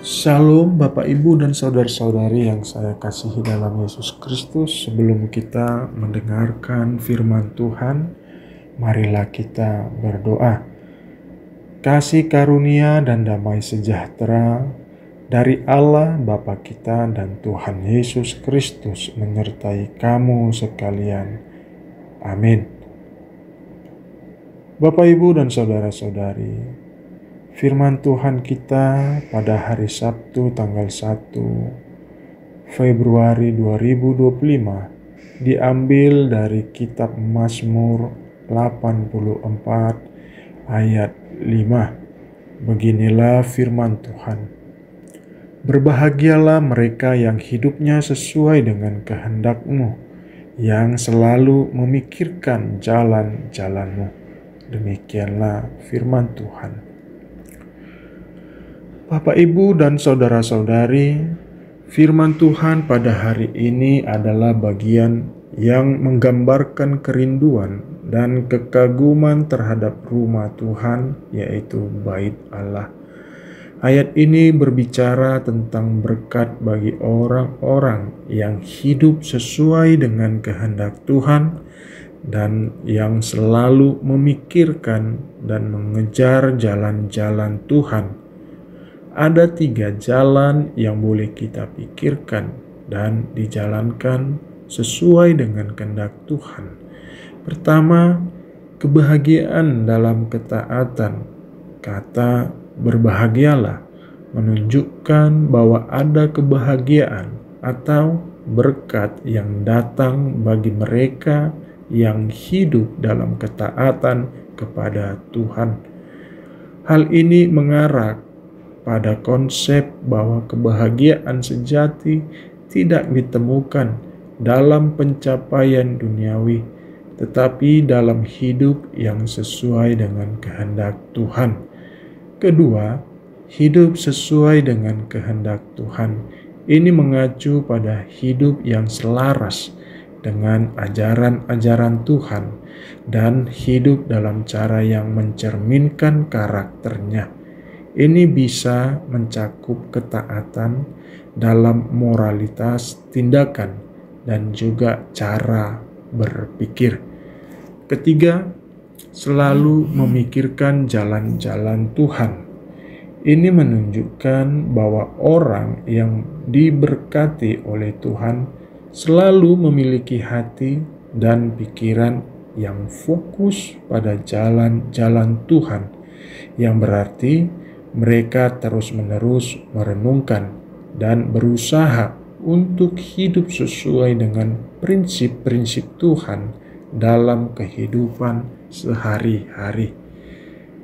Shalom Bapak Ibu dan Saudara-saudari yang saya kasihi dalam Yesus Kristus. Sebelum kita mendengarkan firman Tuhan, marilah kita berdoa. Kasih karunia dan damai sejahtera dari Allah Bapa kita dan Tuhan Yesus Kristus menyertai kamu sekalian. Amin. Bapak Ibu dan Saudara-saudari, firman Tuhan kita pada hari Sabtu tanggal 1 Februari 2025 diambil dari kitab Mazmur 84 ayat 5. Beginilah firman Tuhan. Berbahagialah mereka yang hidupnya sesuai dengan kehendak-Mu, yang selalu memikirkan jalan-jalan-Mu. Demikianlah firman Tuhan. Bapak, Ibu, dan saudara-saudari, firman Tuhan pada hari ini adalah bagian yang menggambarkan kerinduan dan kekaguman terhadap rumah Tuhan, yaitu Bait Allah. Ayat ini berbicara tentang berkat bagi orang-orang yang hidup sesuai dengan kehendak Tuhan dan yang selalu memikirkan dan mengejar jalan-jalan Tuhan. Ada 3 jalan yang boleh kita pikirkan dan dijalankan sesuai dengan kehendak Tuhan. Pertama, kebahagiaan dalam ketaatan. Kata berbahagialah menunjukkan bahwa ada kebahagiaan atau berkat yang datang bagi mereka yang hidup dalam ketaatan kepada Tuhan. Hal ini mengarah pada konsep bahwa kebahagiaan sejati tidak ditemukan dalam pencapaian duniawi, tetapi dalam hidup yang sesuai dengan kehendak Tuhan. Kedua, hidup sesuai dengan kehendak Tuhan. Ini mengacu pada hidup yang selaras dengan ajaran-ajaran Tuhan dan hidup dalam cara yang mencerminkan karakternya. Ini bisa mencakup ketaatan dalam moralitas tindakan dan juga cara berpikir. Ketiga, selalu memikirkan jalan-jalan Tuhan. Ini menunjukkan bahwa orang yang diberkati oleh Tuhan selalu memiliki hati dan pikiran yang fokus pada jalan-jalan Tuhan, yang berarti mereka terus-menerus merenungkan dan berusaha untuk hidup sesuai dengan prinsip-prinsip Tuhan dalam kehidupan sehari-hari.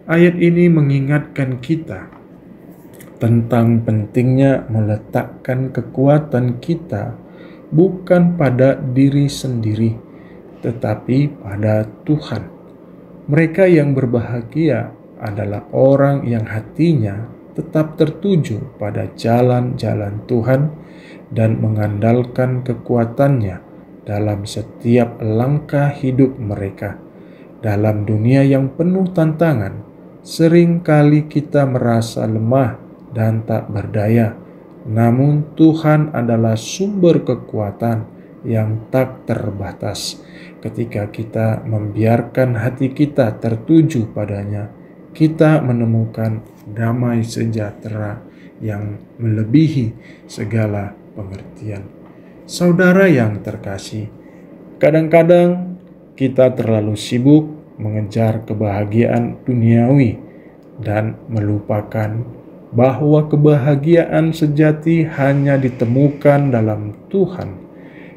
Ayat ini mengingatkan kita tentang pentingnya meletakkan kekuatan kita bukan pada diri sendiri, tetapi pada Tuhan. Mereka yang berbahagia adalah orang yang hatinya tetap tertuju pada jalan-jalan Tuhan dan mengandalkan kekuatannya dalam setiap langkah hidup mereka. Dalam dunia yang penuh tantangan, seringkali kita merasa lemah dan tak berdaya. Namun Tuhan adalah sumber kekuatan yang tak terbatas. Ketika kita membiarkan hati kita tertuju padanya, kita menemukan damai sejahtera yang melebihi segala pengertian. Saudara yang terkasih, kadang-kadang kita terlalu sibuk mengejar kebahagiaan duniawi dan melupakan bahwa kebahagiaan sejati hanya ditemukan dalam Tuhan.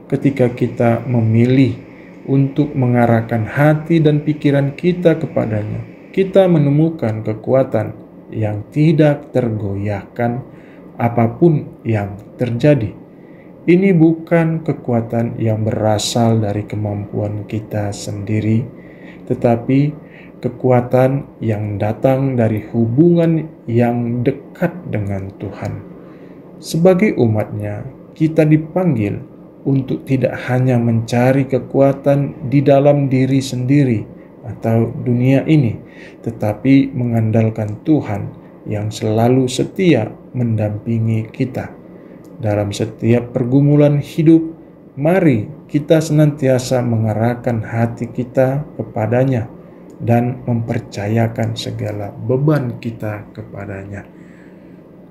Ketika kita memilih untuk mengarahkan hati dan pikiran kita kepadanya, kita menemukan kekuatan yang tidak tergoyahkan apapun yang terjadi. Ini bukan kekuatan yang berasal dari kemampuan kita sendiri, tetapi kekuatan yang datang dari hubungan yang dekat dengan Tuhan. Sebagai umat-Nya, kita dipanggil untuk tidak hanya mencari kekuatan di dalam diri sendiri atau dunia ini, tetapi mengandalkan Tuhan yang selalu setia mendampingi kita. Dalam setiap pergumulan hidup, mari kita senantiasa mengarahkan hati kita kepadanya dan mempercayakan segala beban kita kepadanya.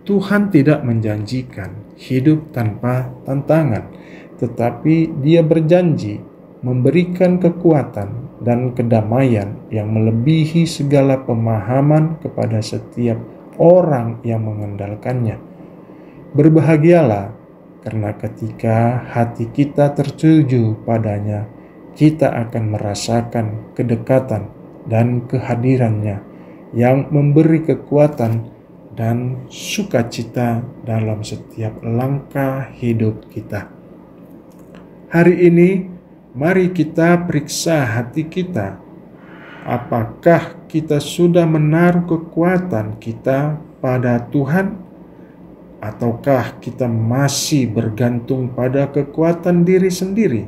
Tuhan tidak menjanjikan hidup tanpa tantangan, tetapi Dia berjanji memberikan kekuatan dan kedamaian yang melebihi segala pemahaman kepada setiap orang yang mengandalkannya. Berbahagialah, karena ketika hati kita tertuju padanya, kita akan merasakan kedekatan dan kehadirannya yang memberi kekuatan dan sukacita dalam setiap langkah hidup kita. Hari ini, mari kita periksa hati kita. Apakah kita sudah menaruh kekuatan kita pada Tuhan? Ataukah kita masih bergantung pada kekuatan diri sendiri?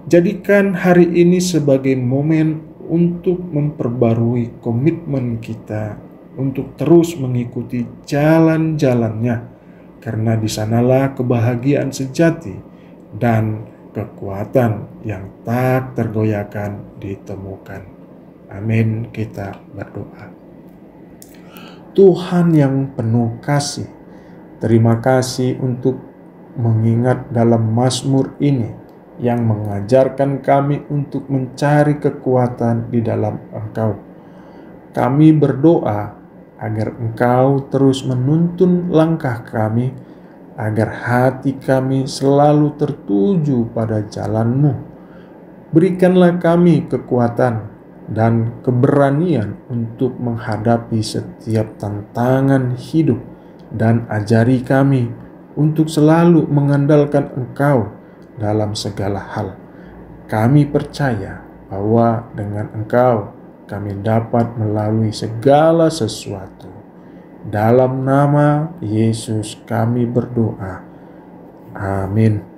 Jadikan hari ini sebagai momen untuk memperbarui komitmen kita untuk terus mengikuti jalan-jalannya, karena di sanalah kebahagiaan sejati dan kekuatan yang tak tergoyahkan ditemukan. Amin. Kita berdoa. Tuhan yang penuh kasih, terima kasih untuk mengingat dalam Mazmur ini yang mengajarkan kami untuk mencari kekuatan di dalam Engkau. Kami berdoa agar Engkau terus menuntun langkah kami, agar hati kami selalu tertuju pada jalan-Mu. Berikanlah kami kekuatan dan keberanian untuk menghadapi setiap tantangan hidup, dan ajari kami untuk selalu mengandalkan Engkau dalam segala hal. Kami percaya bahwa dengan Engkau kami dapat melalui segala sesuatu. Dalam nama Yesus kami berdoa. Amin.